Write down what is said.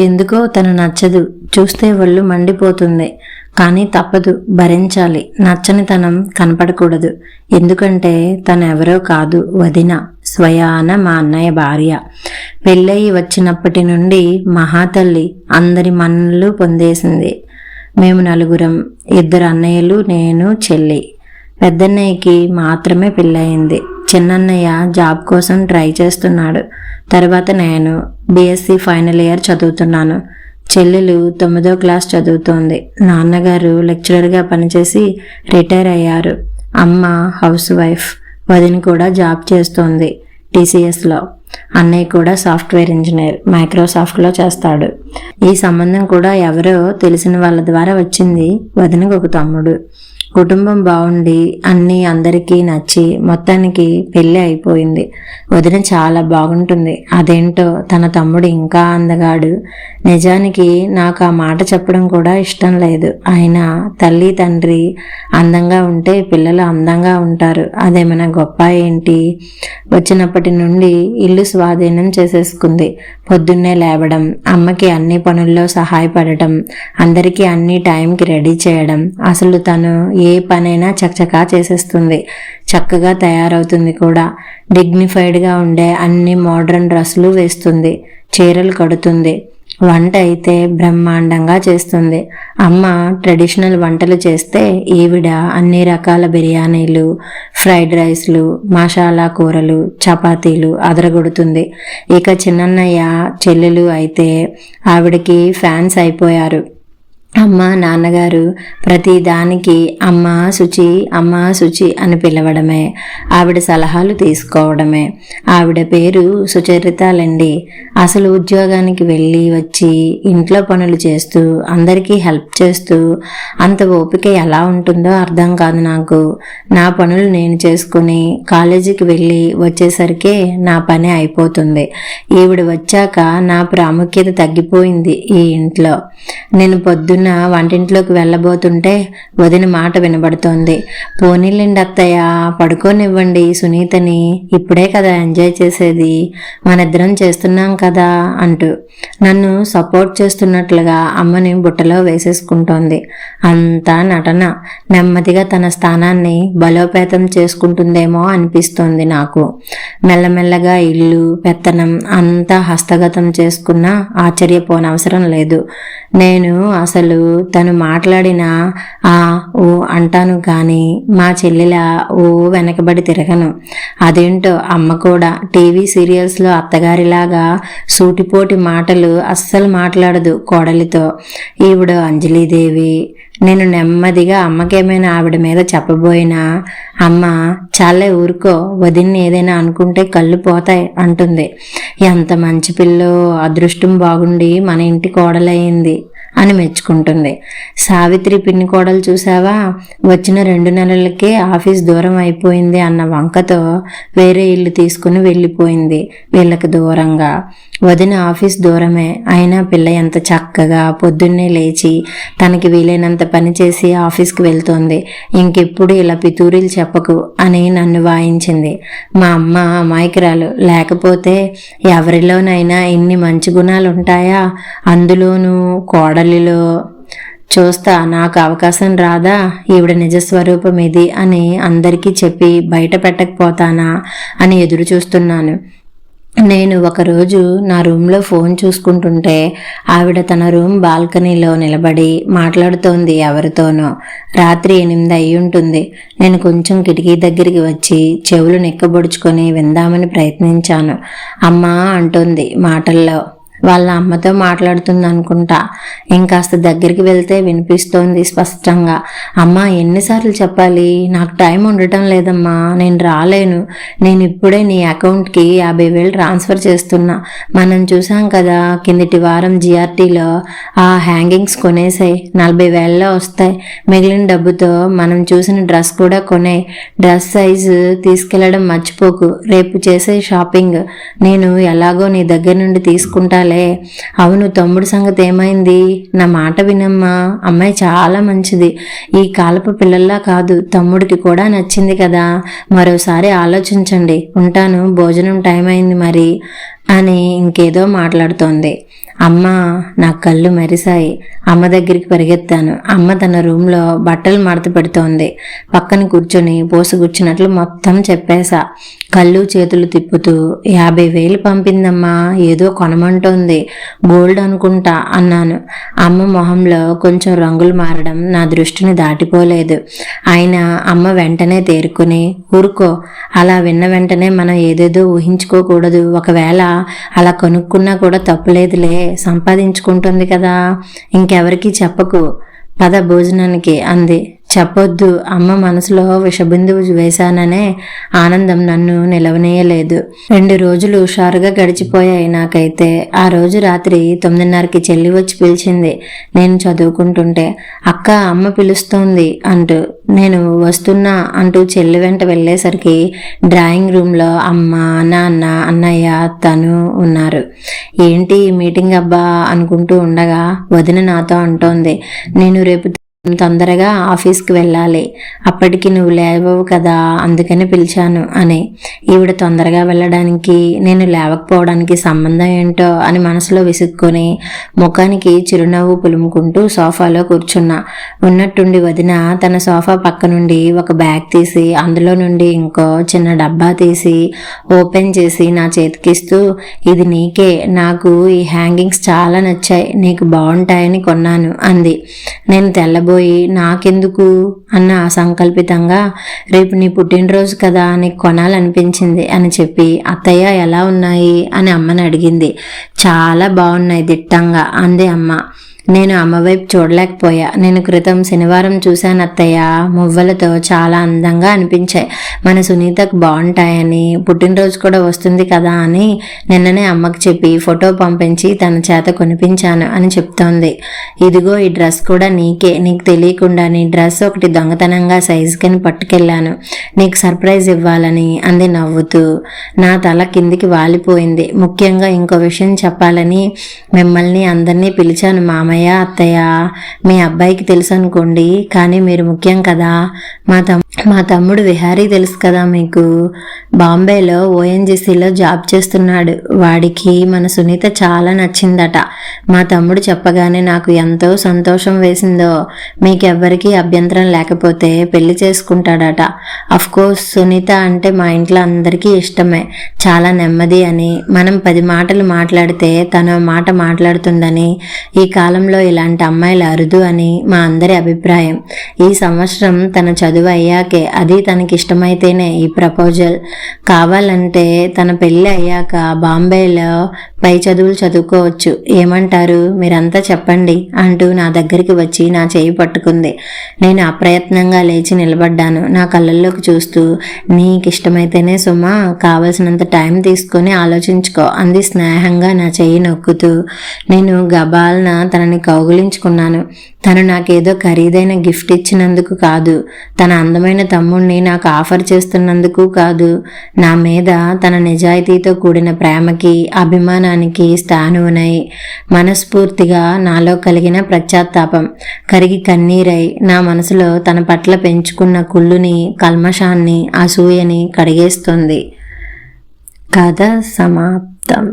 ఎందుకో తను నచ్చదు. చూస్తే ఒళ్ళు మండిపోతుంది. కానీ తప్పదు, భరించాలి. నచ్చని తనం కనపడకూడదు. ఎందుకంటే తను ఎవరో కాదు, వదిన, స్వయాన మా అన్నయ్య భార్య. పెళ్ళయి వచ్చినప్పటి నుండి మహాతల్లి అందరి మన్నలు పొందేసింది. మేము నలుగురం, 2 అన్నయ్యలు, నేను, చెల్లి. పెద్దన్నయ్యకి మాత్రమే పెళ్ళయింది. చిన్నన్నయ్య జాబ్ కోసం ట్రై చేస్తున్నాడు. తర్వాత నేను బీఎస్సీ ఫైనల్ ఇయర్ చదువుతున్నాను. చెల్లెలు 9వ క్లాస్ చదువుతోంది. నాన్నగారు లెక్చరర్గా పనిచేసి రిటైర్ అయ్యారు. అమ్మ హౌస్ వైఫ్. వదిన కూడా జాబ్ చేస్తోంది టీసీఎస్లో. అన్నయ్య కూడా సాఫ్ట్వేర్ ఇంజనీర్, మైక్రోసాఫ్ట్లో చేస్తాడు. ఈ సంబంధం కూడా ఎవరో తెలిసిన వాళ్ళ ద్వారా వచ్చింది. వదినకు ఒక తమ్ముడు. కుటుంబం బాగుండి అన్నీ అందరికీ నచ్చి మొత్తానికి పెళ్ళి అయిపోయింది. వదిన చాలా బాగుంటుంది. అదేంటో తన తమ్ముడు ఇంకా అందగాడు. నిజానికి నాకు ఆ మాట చెప్పడం కూడా ఇష్టం లేదు. అయినా తల్లి తండ్రి అందంగా ఉంటే పిల్లలు అందంగా ఉంటారు. అదేమైనా గొప్ప ఏంటి? వచ్చినప్పటి నుండి ఇల్లు స్వాధీనం చేసేసుకుంది. పొద్దున్నే లేవడం, అమ్మకి అన్ని పనుల్లో సహాయపడటం, అందరికీ అన్ని టైంకి రెడీ చేయడం. అసలు తను ఏ పనైనా చకచకా చేసేస్తుంది. చక్కగా తయారవుతుంది కూడా. డిగ్నిఫైడ్గా ఉండే అన్ని మోడ్రన్ డ్రెస్సులు వేస్తుంది, చీరలు కడుతుంది. వంట అయితే బ్రహ్మాండంగా చేస్తుంది. అమ్మ ట్రెడిషనల్ వంటలు చేస్తే ఈవిడ అన్ని రకాల బిర్యానీలు, ఫ్రైడ్ రైస్లు, మసాలా కూరలు, చపాతీలు అదరగొడుతుంది. ఇక చిన్నన్నయ్య చెల్లెలు అయితే ఆవిడకి ఫ్యాన్స్ అయిపోయారు. అమ్మ నాన్నగారు ప్రతి దానికి అమ్మ శుచి, అమ్మ శుచి అని పిలవడమే, ఆవిడ సలహాలు తీసుకోవడమే. ఆవిడ పేరు సుచరితాలండి. అసలు ఉద్యోగానికి వెళ్ళి వచ్చి ఇంట్లో పనులు చేస్తూ అందరికీ హెల్ప్ చేస్తూ అంత ఓపిక ఎలా ఉంటుందో అర్థం కాదు నాకు. నా పనులు నేను చేసుకుని కాలేజీకి వెళ్ళి వచ్చేసరికి నా పని అయిపోతుంది. ఈవిడ వచ్చాక నా ప్రాముఖ్యత తగ్గిపోయింది ఈ ఇంట్లో. నేను పొద్దున్న వంటింట్లోకి వెళ్ళబోతుంటే వదిన మాట వినబడుతోంది. పోనీలేండి అత్తయ్య, పడుకోనివ్వండి సునీతని, ఇప్పుడే కదా ఎంజాయ్ చేసేది, మనిద్దరం చేస్తున్నాం కదా అంటూ నన్ను సపోర్ట్ చేస్తున్నట్లుగా అమ్మని బుట్టలో వేసేసుకుంటోంది. అంతా నటన. నెమ్మదిగా తన స్థానాన్ని బలోపేతం చేసుకుంటుందేమో అనిపిస్తోంది నాకు. మెల్లమెల్లగా ఇల్లు పెత్తనం అంతా హస్తగతం చేసుకున్నా ఆశ్చర్యపోనవసరం లేదు. నేను అసలు తను మాట్లాడిన ఆ ఓ అంటాను కానీ మా చెల్లెలా ఓ వెనకబడి తిరగను. అదేంటో అమ్మ కూడా టీవీ సీరియల్స్లో అత్తగారిలాగా సూటిపోటి మాటలు అస్సలు మాట్లాడదు కోడలితో. ఈవిడ అంజలీదేవి. నేను నెమ్మదిగా అమ్మకేమైనా ఆవిడ మీద చెప్పబోయినా అమ్మ చాలే ఊరుకో, వదిన్ని ఏదైనా అనుకుంటే కళ్ళు పోతాయి అంటుంది. ఎంత మంచి పిల్లో, అదృష్టం బాగుండి మన ఇంటి కోడలయ్యింది అని మెచ్చుకుంటుంది. సావిత్రి పిన్ని కోడలు చూసావా, వచ్చిన 2 నెలలకే ఆఫీస్ దూరం అయిపోయింది అన్న వంకతో వేరే ఇల్లు తీసుకుని వెళ్ళిపోయింది వీళ్ళకి దూరంగా. వదిన ఆఫీస్ దూరమే అయినా పిల్ల ఎంత చక్కగా పొద్దున్నే లేచి తనకి వీలైనంత పని చేసి ఆఫీస్కి వెళ్తోంది. ఇంకెప్పుడు ఇలా పితూరీలు చెప్పకు అని నన్ను వాయించింది. మా అమ్మ అమాయకురాలు. లేకపోతే ఎవరిలోనైనా ఇన్ని మంచి గుణాలు ఉంటాయా? అందులోనూ కోడలిలో. చూస్తా, నాకు అవకాశం రాదా ఈవిడ నిజస్వరూపం ఇది అని అందరికీ చెప్పి బయట పెట్టకపోతానా అని ఎదురు చూస్తున్నాను. నేను ఒకరోజు నా రూమ్లో ఫోన్ చూసుకుంటుంటే ఆవిడ తన రూమ్ బాల్కనీలో నిలబడి మాట్లాడుతోంది ఎవరితోనో. రాత్రి 8 అయి ఉంటుంది. నేను కొంచెం కిటికీ దగ్గరికి వచ్చి చెవులు నిక్కబొడుచుకొని విందామని ప్రయత్నించాను. అమ్మా అంటోంది మాటల్లో. వాళ్ళ అమ్మతో మాట్లాడుతుంది అనుకుంటా. ఇంకాస్త దగ్గరికి వెళ్తే వినిపిస్తోంది స్పష్టంగా. అమ్మా ఎన్నిసార్లు చెప్పాలి, నాకు టైం ఉండటం లేదమ్మా, నేను రాలేను. నేను ఇప్పుడే నీ అకౌంట్కి 50,000 ట్రాన్స్ఫర్ చేస్తున్నా. మనం చూసాం కదా కిందటి వారం జిఆర్టీలో, ఆ హ్యాంగింగ్స్ కొనేసాయి, 40,000లో వస్తాయి. మిగిలిన డబ్బుతో మనం చూసిన డ్రెస్ కూడా కొనే. డ్రెస్ సైజు తీసుకెళ్లడం మర్చిపోకు. రేపు చేసే షాపింగ్ నేను ఎలాగో నీ దగ్గర నుండి తీసుకుంటా. అవును, తమ్ముడు సంగతి ఏమైంది? నా మాట వినమ్మా, అమ్మాయి చాలా మంచిది. ఈ కాలపు పిల్లల్లా కాదు, తమ్ముడికి కూడా నచ్చింది కదా. మరోసారి ఆలోచించండి. ఉంటాను, భోజనం టైం అయింది మరి అని ఇంకేదో మాట్లాడుతోంది. అమ్మ, నా కళ్ళు మెరిశాయి. అమ్మ దగ్గరికి పరిగెత్తాను. అమ్మ తన రూమ్లో బట్టలు మడత పెడుతోంది. పక్కన కూర్చొని పోసుగుచ్చినట్లు మొత్తం చెప్పేశా. కళ్ళు చేతులు తిప్పుతూ, 50,000 పంపిందమ్మా, ఏదో కొనమంటోంది, గోల్డ్ అనుకుంటా అన్నాను. అమ్మ మొహంలో కొంచెం రంగులు మారడం నా దృష్టిని దాటిపోలేదు. అయినా అమ్మ వెంటనే తేరుకుని, ఊరుకో, అలా విన్న వెంటనే మనం ఏదేదో ఊహించుకోకూడదు. ఒకవేళ అలా కొనుక్కున్నా కూడా తప్పులేదులే, సంపాదించుకుంటుంది కదా, ఇంకెవరికి చెప్పకు, పద భోజనానికి అంది. చెప్పొద్దు. అమ్మ మనసులో విషబిందువు వేశాననే ఆనందం నన్ను నిలవనీయలేదు. 2 రోజులు హుషారుగా గడిచిపోయాయి నాకైతే. ఆ రోజు రాత్రి 9:30కి చెల్లి వచ్చి పిలిచింది. నేను చదువుకుంటుంటే, అక్క, అమ్మ పిలుస్తోంది అంటూ. నేను వస్తున్నా అంటూ చెల్లి వెంట వెళ్ళేసరికి డ్రాయింగ్ రూమ్లో అమ్మ, నాన్న, అన్నయ్య, తను ఉన్నారు. ఏంటి మీటింగ్ అబ్బా అనుకుంటూ ఉండగా వదిన నాతో అంటోంది, నేను రేపు తొందరగా ఆఫీస్కి వెళ్ళాలి, అప్పటికి నువ్వు లేవవు కదా, అందుకని పిలిచాను అని. ఈవిడ తొందరగా వెళ్ళడానికి నేను లేవకపోవడానికి సంబంధం ఏంటో అని మనసులో విసుక్కొని ముఖానికి చిరునవ్వు పులుముకుంటూ సోఫాలో కూర్చున్నా. ఉన్నట్టుండి వదిన తన సోఫా పక్క నుండి ఒక బ్యాగ్ తీసి అందులో నుండి ఇంకో చిన్న డబ్బా తీసి ఓపెన్ చేసి నా చేతికిస్తూ, ఇది నీకే, నాకు ఈ హ్యాంగింగ్స్ చాలా నచ్చాయి, నీకు బాగుంటాయని కొన్నాను అంది. నేను తెల్లబోయి, నాకెందుకు అన్న అసంకల్పితంగా, రేపు నీ పుట్టినరోజు కదా, నీకు కొనాలనిపించింది అని చెప్పి, అత్తయ్య ఎలా ఉన్నాయి అని అమ్మని అడిగింది. చాలా బాగున్నాయి దిట్టంగా అంది అమ్మ. నేను అమ్మ వైపు చూడలేకపోయా. నేను క్రితం శనివారం చూశాను అత్తయ్య, మువ్వలతో చాలా అందంగా అనిపించాయి, మన సునీతకు బాగుంటాయని, పుట్టినరోజు కూడా వస్తుంది కదా అని నిన్ననే అమ్మకి చెప్పి ఫోటో పంపించి తన చేత కొనిపించాను అని చెప్తోంది. ఇదిగో ఈ డ్రెస్ కూడా నీకే, నీకు తెలియకుండా నీ డ్రెస్ ఒకటి దొంగతనంగా సైజుకని పట్టుకెళ్ళాను, నీకు సర్ప్రైజ్ ఇవ్వాలని అంది నవ్వుతూ. నా తల కిందికి వాలిపోయింది. ముఖ్యంగా ఇంకో విషయం చెప్పాలని మిమ్మల్ని అందరినీ పిలిచాను మామయ్య, అత్తయ్య, మీ అబ్బాయికి తెలుసు అనుకోండి, కానీ మీరు ముఖ్యం కదా. మా తమ్ముడు విహారీ తెలుసు కదా మీకు, బాంబేలో ఓఎన్జీసీలో జాబ్ చేస్తున్నాడు. వాడికి మన సునీత చాలా నచ్చిందట. మా తమ్ముడు చెప్పగానే నాకు ఎంతో సంతోషం వేసిందో. మీకెవ్వరికీ అభ్యంతరం లేకపోతే పెళ్లి చేసుకుంటాడట. అఫ్కోర్స్ సునీత అంటే మా ఇంట్లో అందరికీ ఇష్టమే, చాలా నెమ్మది అని, మనం 10 మాటలు మాట్లాడితే తన మాట మాట్లాడుతుందని, ఈ కాలంలో ఇలాంటి అమ్మాయిలు అరుదు అని మా అందరి అభిప్రాయం. ఈ సంవత్సరం తన చదువు అయ్యాకే, అది తనకి ఇష్టమైతేనే ఈ ప్రపోజల్. కావాలంటే తన పెళ్ళి అయ్యాక బాంబేలో పై చదువులు చదువుకోవచ్చు, ఏమంటారు, మీరంతా చెప్పండి అంటూ నా దగ్గరికి వచ్చి నా చేయి పట్టుకుంది. నేను అప్రయత్నంగా లేచి నిలబడ్డాను, నా కళ్ళల్లోకి చూస్తూ. నీకు ఇష్టమైతేనే సుమా, కావలసినంత టైం తీసుకొని ఆలోచించుకో అంది స్నేహంగా నా చెయ్యి నొక్కుతూ. నేను గబాల్న తనని కౌగిలించుకున్నాను. తను నాకేదో ఖరీదైన గిఫ్ట్ ఇచ్చినందుకు కాదు, తన అందమైన తమ్ముణ్ణి నాకు ఆఫర్ చేస్తున్నందుకు కాదు, నా మీద తన నిజాయితీతో కూడిన ప్రేమకి, అభిమానానికి స్థానువునై, మనస్ఫూర్తిగా నాలో కలిగిన పశ్చాత్తాపం కరిగి కన్నీరై నా మనసులో తన పట్ల పెంచుకున్న కుళ్ళుని, కల్మషాన్ని, అసూయని కడిగేస్తుంది. కథ సమాప్తం.